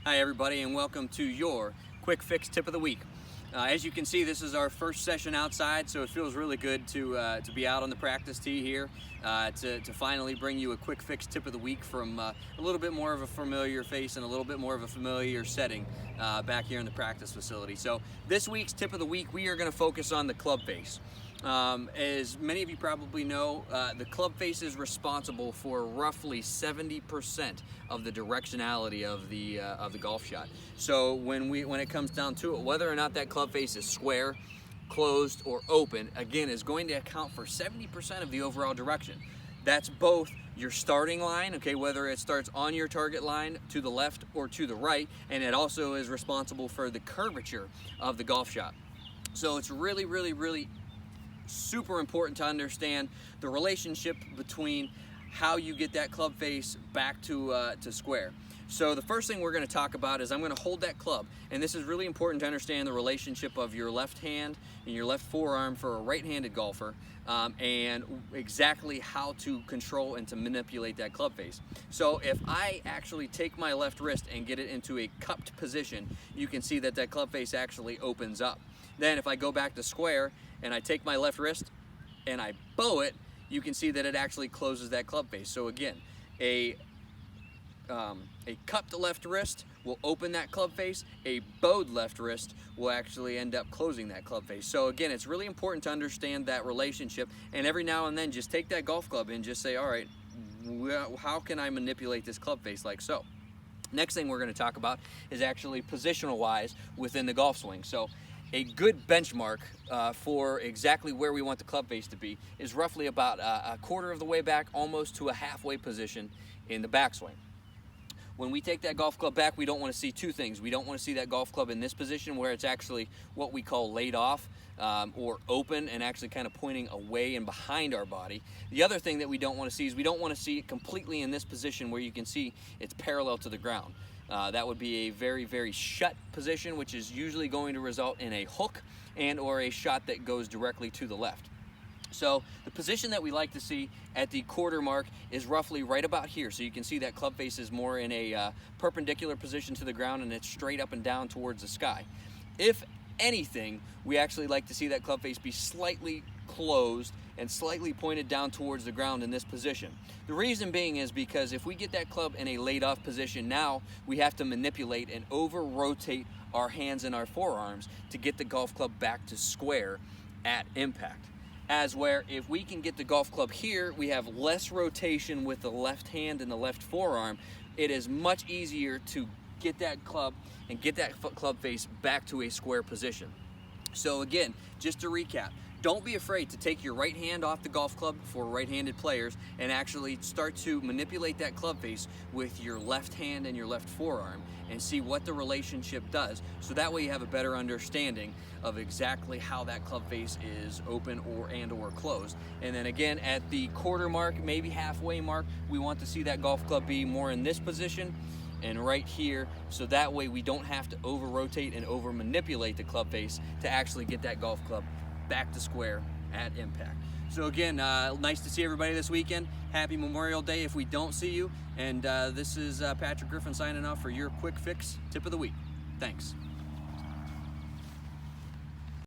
Hi everybody, and welcome to your Quick Fix Tip of the Week. As you can see, this is our first session outside, so it feels really good to be out on the practice tee here, to finally bring you a quick fix tip of the week from a little bit more of a familiar face and a little bit more of a familiar setting back here in the practice facility. So this week's tip of the week, we are going to focus on the club face. As many of you probably know, the club face is responsible for roughly 70% of the directionality of the golf shot. So when it comes down to it, whether or not that club face is square, closed, or open, again, is going to account for 70% of the overall direction. That's both your starting line, okay, whether it starts on your target line to the left or to the right, and it also is responsible for the curvature of the golf shot. So it's really super important to understand the relationship between how you get that club face back to square. So the first thing we're going to talk about is I'm going to hold that club, and this is really important to understand the relationship of your left hand and your left forearm for a right-handed golfer, and exactly how to control and to manipulate that club face. So if I actually take my left wrist and get it into a cupped position, you can see that that club face actually opens up. Then if I go back to square and I take my left wrist and I bow it, you can see that it actually closes that club face. So again, a cupped left wrist will open that club face. A bowed left wrist will actually end up closing that club face. So again, it's really important to understand that relationship, and every now and then just take that golf club and just say, all right, how can I manipulate this club face like so? Next thing we're going to talk about is actually positional wise within the golf swing. So a good benchmark for exactly where we want the club face to be is roughly about a quarter of the way back, almost to a halfway position in the backswing. When we take that golf club back, we don't want to see two things. We don't want to see that golf club in this position where it's actually what we call laid off or open and actually kind of pointing away and behind our body. The other thing that we don't want to see is we don't want to see it completely in this position where you can see it's parallel to the ground. That would be a very shut position, which is usually going to result in a hook and or a shot that goes directly to the left. So the position that we like to see at the quarter mark is roughly right about here. So you can see that club face is more in a perpendicular position to the ground, and it's straight up and down towards the sky. If anything, we actually like to see that club face be slightly closed and slightly pointed down towards the ground in this position. The reason being is because if we get that club in a laid off position, now we have to manipulate and over rotate our hands and our forearms to get the golf club back to square at impact. As where if we can get the golf club here, we have less rotation with the left hand and the left forearm. It is much easier to get that club and get that club face back to a square position. So again, just to recap, don't be afraid to take your right hand off the golf club for right-handed players and actually start to manipulate that club face with your left hand and your left forearm and see what the relationship does. So that way you have a better understanding of exactly how that club face is open or closed. And then again, at the quarter mark, maybe halfway mark, we want to see that golf club be more in this position and right here, so that way we don't have to over rotate and over manipulate the club face to actually get that golf club back to square at impact. So again, nice to see everybody this weekend. Happy Memorial Day if we don't see you. And this is Patrick Griffin signing off for your Quick Fix Tip of the Week. Thanks.